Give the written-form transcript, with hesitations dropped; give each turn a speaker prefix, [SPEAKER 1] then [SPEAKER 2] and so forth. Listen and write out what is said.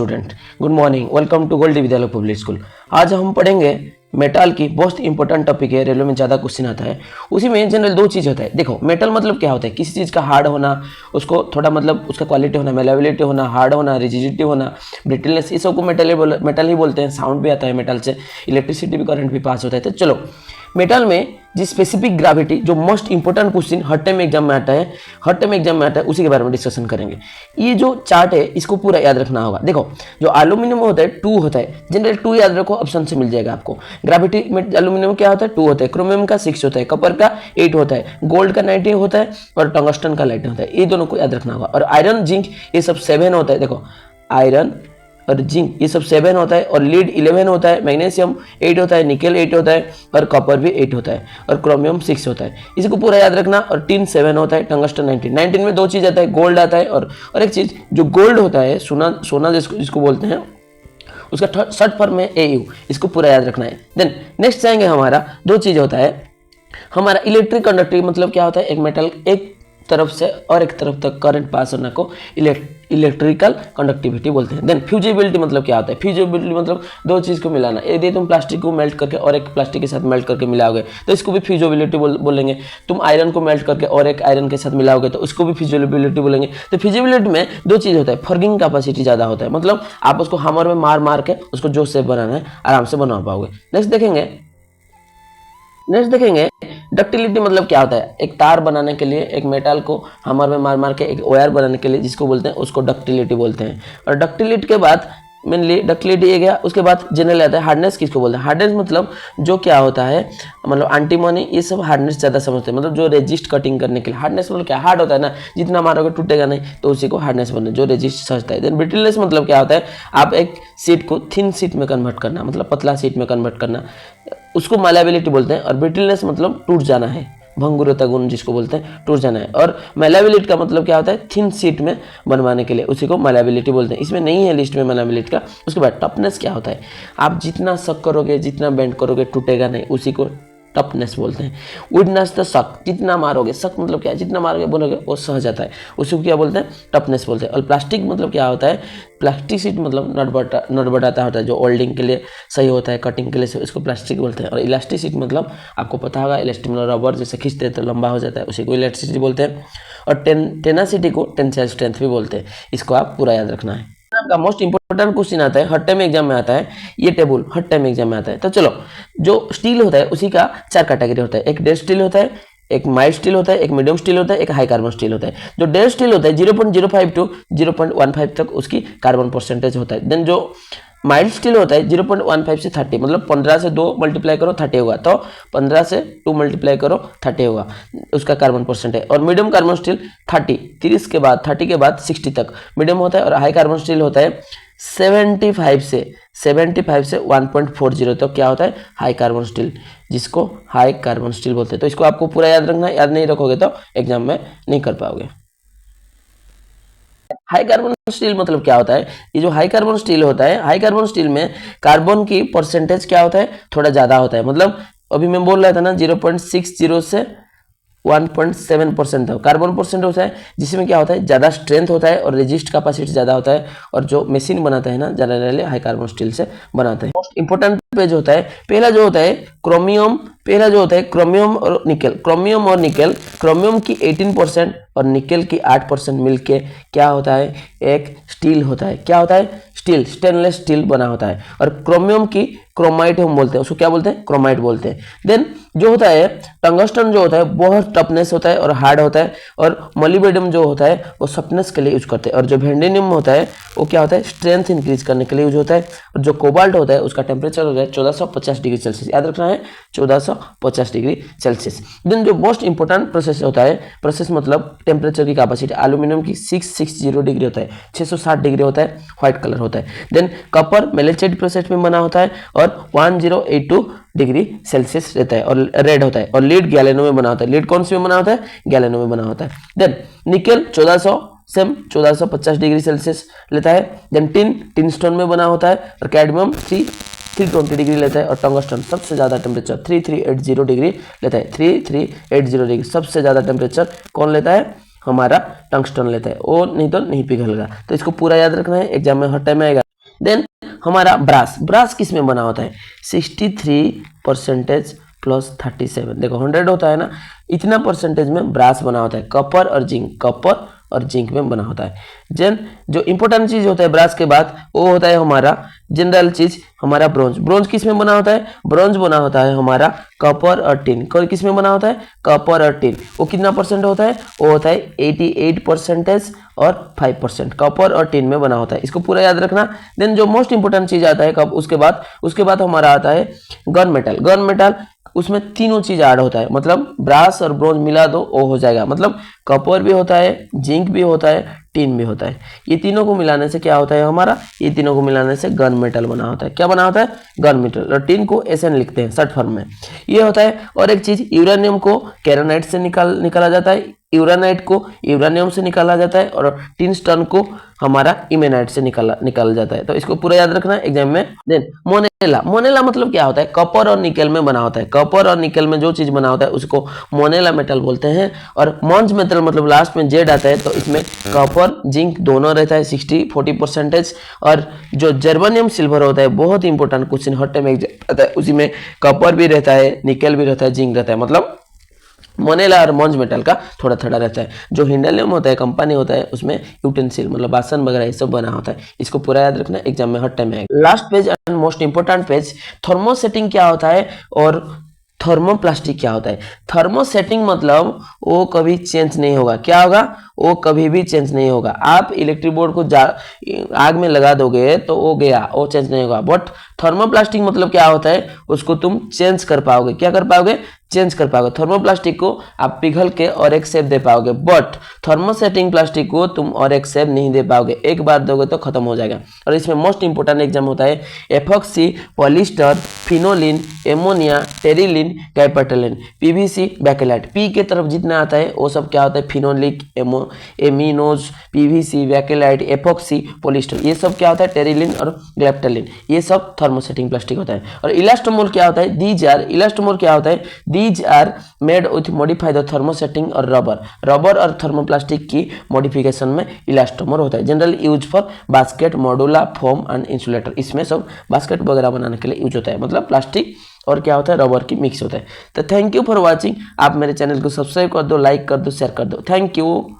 [SPEAKER 1] Student, good morning. Welcome to Goldie Vidyalaya public school. आज हम पढ़ेंगे मेटल की मोस्ट इंपॉर्टेंट टॉपिक है, रेलवे में ज़्यादा क्वेश्चन आता है। उसी में जनरल दो चीज़ होता है। देखो, मेटल मतलब क्या होता है? किसी चीज़ का हार्ड होना, उसको थोड़ा मतलब उसका क्वालिटी होना, मेलेबिलिटी होना, हार्ड होना, रिजिडिटी होना, ब्रिटलनेस, ये सबको मेटल ही बोलते हैं। साउंड भी आता है मेटल से, इलेक्ट्रिसिटी भी, करंट भी पास होता है। तो चलो, मेटल में जी स्पेसिफिक ग्रेविटी, जो मोस्ट इंपॉर्टेंट क्वेश्चन हर टाइम एग्जाम में आता है, उसी के बारे में डिस्कशन करेंगे। ये जो चार्ट है इसको पूरा याद रखना होगा। देखो, जो एल्यूमिनियम होता है 2 होता है, जनरल 2 याद रखो, ऑप्शन से मिल जाएगा आपको। ग्रेविटी में एल्यूमिनियम क्या होता है? 2 होता है। क्रोमियम का 6 होता है, कपर का 8 होता है, गोल्ड का 90 होता है और टंगस्टन का 11 होता है। ये दोनों को याद रखना होगा। और आयरन, जिंक, ये सब 7 होता है। देखो, आयरन और जिंक ये सब 7 होता है, और लीड 11 होता है, मैग्नीशियम 8 होता है, निकेल 8 होता है, और कॉपर भी 8 होता है, और क्रोमियम 6 होता है। इसको पूरा याद रखना। और टिन 7 होता है, टंगस्टन 19 में 2 चीज आता है, गोल्ड आता है और एक चीज जो गोल्ड होता है, सोना जिसको बोलते हैं, उसका शॉर्ट फॉर्म में AU, इसको पूरा याद रखना है। देन नेक्स्ट जाएंगे, हमारा 2 चीज होता है। हमारा इलेक्ट्रिक कंडक्टिविटी मतलब क्या होता है? एक मेटल एक तरफ से और एक तरफ तक करंट पास होने को इलेक्ट्रिकल कंडक्टिविटी बोलते हैं। देन फ्यूजिबिलिटी मतलब क्या होता है? फ्यूजिबिलिटी मतलब 2 चीज़ को मिलाना। यदि तुम प्लास्टिक को मेल्ट करके और एक प्लास्टिक के साथ मेल्ट करके मिलाओगे तो इसको भी फ्यूजिबिलिटी बोलेंगे। तुम आयरन को मेल्ट करके और एक आयरन के साथ मिलाओगे तो उसको भी फ्यूजिबिलिटी बोलेंगे। तो फ्यूजिबिलिटी में 2 चीज़ होता है। फॉर्गिंग कैपेसिटी ज़्यादा होता है, मतलब आप उसको हैमर में मार के उसको जो शेप बनाना है आराम से बना पाओगे। नेक्स्ट देखेंगे डक्टिलिटी मतलब क्या होता है? एक तार बनाने के लिए, एक मेटल को हैमर में मार के एक वायर बनाने के लिए जिसको बोलते हैं, उसको डक्टिलिटी बोलते हैं। और डक्टिलिटी के बाद मेनली डक्टिलिटी ये गया, उसके बाद जनरल आता है हार्डनेस। किसको बोलते हैं? हार्डनेस मतलब जो क्या होता है, मतलब एंटीमनी, ये सब हार्डनेस ज़्यादा समझते हैं। मतलब जो रेजिस्ट कटिंग करने के लिए हार्डनेस मतलब क्या? हार्ड होता है ना, जितना मारोगे टूटेगा नहीं, तो उसी को हार्डनेस बोलते हैं, जो रेजिस्ट सचता है। देन ब्रिटलनेस मतलब क्या होता है? आप एक सीट को थिन सीट में कन्वर्ट करना, मतलब पतला सीट में कन्वर्ट करना, उसको मैलेबिलिटी बोलते हैं। और ब्रिटलनेस मतलब टूट जाना है, भंगुरता गुण जिसको बोलते हैं, टूट जाना है। और मैलेबिलिटी का मतलब क्या होता है? थिन सीट में बनवाने के लिए, उसी को मैलेबिलिटी बोलते हैं। इसमें नहीं है लिस्ट में मैलेबिलिटी का। उसके बाद टफनेस क्या होता है? आप जितना सक करोगे, जितना बेंड करोगे, टूटेगा नहीं, उसी को टफनेस बोलते हैं। विडनेस तो सक, जितना मारोगे, सक मतलब क्या है? जितना मारोगे बोलोगे वो सह जाता है, उसी को क्या बोलते हैं? टफनेस बोलते हैं। और प्लास्टिक मतलब क्या होता है? प्लास्टिक सीट मतलब नट बटाता होता है, जो ओल्डिंग के लिए सही होता है, कटिंग के लिए, इसको प्लास्टिक बोलते हैं। और इलास्टिक मतलब आपको पता होगा, इलास्टिक मतलब रबर जैसे खींचते हैं तो लंबा हो जाता है, उसी को इलास्टिसिटी बोलते हैं। और टेनासिटी को टेंसाइल स्ट्रेंथ भी बोलते हैं। इसको आप पूरा याद रखना है। आपका मोस्ट इंपोर्टेंट क्वेश्चन आता है, हर टाइम एग्जाम में आता है, ये टेबल हर टाइम एग्जाम में आता है। तो चलो, जो स्टील होता है उसी का 4 कैटेगरी होता है। एक डेड स्टील होता है, एक माइल्ड स्टील होता है, एक मीडियम स्टील होता है, एक हाई कार्बन स्टील होता है। जो डेड स्टील होता है 0.05 टू 0.15 तक उसकी कार्बन परसेंटेज होता है। देन जो माइल्ड स्टील होता है 0.15 से 30, मतलब 15 से 2 मल्टीप्लाई करो 30 होगा, तो 15 से 2 मल्टीप्लाई करो 30 होगा उसका कार्बन परसेंटेज। और मीडियम कार्बन स्टील 30 के बाद 60 तक मीडियम होता है। और हाई कार्बन स्टील होता है 75 से 1.40 तक क्या होता है? हाई कार्बन स्टील, जिसको हाई कार्बन स्टील बोलते हैं। तो इसको आपको पूरा याद रखना है, याद नहीं रखोगे तो एग्जाम में नहीं कर पाओगे। हाई कार्बन स्टील मतलब क्या होता है? ये जो हाई कार्बन स्टील होता है, हाई कार्बन स्टील में कार्बन की परसेंटेज क्या होता है? थोड़ा ज़्यादा होता है। मतलब अभी मैं बोल रहा था ना, 0.60 से 1.7% तक कार्बन परसेंट होता है, जिसमें क्या होता है? ज़्यादा स्ट्रेंथ होता है और रेजिस्ट कैपेसिटी ज़्यादा होता है। और जो मशीन बनाता है ना, जनरली हाई कार्बन स्टील से बनाते हैं। मोस्ट इंपोर्टेंट पेज होता है, पहला जो होता है क्रोमियम और निकेल। क्रोमियम की 18% और निकेल की 8% मिलके क्या होता है? एक स्टील होता है। क्या होता है? स्टील, स्टेनलेस स्टील बना होता है। और क्रोमियम की क्रोमाइट हम बोलते हैं, उसको क्या बोलते हैं? क्रोमाइट बोलते हैं। देन जो होता है टंगस्टन, जो होता है बहुत टफनेस होता है और हार्ड होता है। और मोलिब्डेनम जो होता है वो सफ्टनेस के लिए यूज करते हैं। और जो वेनेडियम होता है वो क्या होता है? स्ट्रेंथ इंक्रीज करने के लिए यूज होता है। और जो कोबाल्ट होता है उसका टेम्परेचर होता है 1450 डिग्री सेल्सियस, याद रखना है 1450 डिग्री सेल्सियस। देन जो मोस्ट इंपोर्टेंट प्रोसेस होता है, प्रोसेस मतलब टेम्परेचर की कैपेसिटी, एल्यूमिनियम की 660 डिग्री होता है, 660 डिग्री होता है, व्हाइट कलर होता है। देन कॉपर मेलेचेट प्रोसेस में बना होता है और 1082 डिग्री सेल्सियस रहता है और रेड होता है। और लीड गैलेनो में बना होता है। लीड कौन सी में बना होता है? गैलेनो में बना होता है। देन निकेल 1450 डिग्री सेल्सियस लेता है। देन टिन स्टोन में बना होता है। और कैडमियम 320 डिग्री लेता है। और टंगस्टन सबसे ज़्यादा टेम्परेचर 3380 डिग्री लेता है। 3380 डिग्री सबसे ज़्यादा टेम्परेचर कौन लेता है? हमारा टंगस्टन लेता है। वो नहीं तो नहीं पिघलेगा। तो इसको पूरा याद रखना है, एग्जाम में हर टाइम आएगा। देन हमारा ब्रास, ब्रास किस में बना होता है? 63% प्लस 37, देखो 100 होता है ना, इतना परसेंटेज में ब्रास बना होता है। कॉपर और जिंक, कॉपर और जिंक में बना होता है। देन जो इंपॉर्टेंट चीज होता है ब्रास के बाद वो होता है हमारा जनरल चीज, हमारा ब्रोंज। ब्रोंज किस में बना होता है? ब्रोंज बना होता है हमारा कॉपर और टिन। किस में बना होता है? कॉपर और टिन। वो कितना परसेंट होता है? वो होता है 88% और 5% कॉपर और टिन में बना होता है। इसको पूरा याद रखना। देन जो मोस्ट इंपोर्टेंट चीज आता है कब, उसके बाद हमारा आता है गन मेटल। गन मेटल उसमें तीनों चीज ऐड होता है, मतलब ब्रास और ब्रोंज मिला दो वो हो जाएगा, मतलब कॉपर भी होता है, जिंक भी होता है, टिन भी होता है। ये तीनों को मिलाने से क्या होता है हमारा? ये तीनों को मिलाने से गन मेटल बना होता है। क्या बना होता है? Gun metal. और टिन को एसएन लिखते हैं शॉर्ट फॉर्म में, ये होता है। और एक चीज यूरेनियम को कैरोनाइट से निकाला जाता है, यूरानाइट को यूरानियम से निकाला जाता है, और टिनस्टन को हमारा इमेनाइट से निकाला जाता है। तो इसको पूरा याद रखना है एग्जाम में। देन मोनेला, मोनेला मतलब क्या होता है? कॉपर और निकेल में बना होता है। कॉपर और निकेल में जो चीज बना होता है उसको मोनेला मेटल बोलते हैं। और मॉन्ज मेटल मतलब लास्ट में जेड आता है, तो इसमें कॉपर जिंक दोनों रहता है 60-40%। और जो जर्मेनियम सिल्वर होता है, बहुत इंपॉर्टेंट क्वेश्चन हर टाइम आता है, उसी में कॉपर भी रहता है, निकेल भी रहता है, जिंक रहता है। मतलब मोनेला और मॉन्ज मेटल का थोड़ा थोड़ा रहता है। जो हिंडलियम होता है, कंपनी होता है, उसमें यूटेंसिल मतलब बासन वगैरह ये सब बना होता है। इसको पूरा याद रखना, एग्जाम में हर टाइम आएगा। Last page and most important page, thermosetting क्या होता है और थर्मोप्लास्टिक क्या होता है। थर्मोसेटिंग मतलब वो कभी चेंज नहीं होगा। क्या होगा? वो कभी भी चेंज नहीं होगा। आप इलेक्ट्रिक बोर्ड को आग में लगा दोगे तो वो गया, वो चेंज नहीं होगा। बट थर्मोप्लास्टिक मतलब क्या होता है? उसको तुम चेंज कर पाओगे। क्या कर पाओगे? चेंज कर पाओगे। थर्मोप्लास्टिक को आप पिघल के और एक शेप दे पाओगे, बट थर्मोसेटिंग प्लास्टिक को तुम और एक शेप नहीं दे पाओगे। एक बार दोगे तो खत्म हो जाएगा। और इसमें मोस्ट इंपोर्टेंट एग्जाम होता है epoxy, polyester, phenolin, ammonia, terylene, कैपेटलिन, पीवीसी, बैकेलाइट। पी के तरफ जितना आता है वो सब क्या होता है? Phenolic, aminos, PVC, bakelite, epoxy, polyester, ये सब क्या होता है? टेरिलिन और ग्लेप्टलिन, ये सब थर्मोसेटिंग प्लास्टिक होता है। और इलास्टोमोल क्या होता है? इलास्टोमोल क्या होता है? These are made with modified thermosetting और रबर और थर्मोप्लास्टिक की मॉडिफिकेशन में इलास्टोमर होता है। General use for basket, modular, foam and insulator. इसमें सब बास्केट वगैरह बनाने के लिए यूज होता है, मतलब प्लास्टिक और क्या होता है? रबर की मिक्स होता है। तो थैंक यू फॉर वॉचिंग। आप मेरे चैनल को सब्सक्राइब कर दो, लाइक कर दो, शेयर कर दो। Thank you.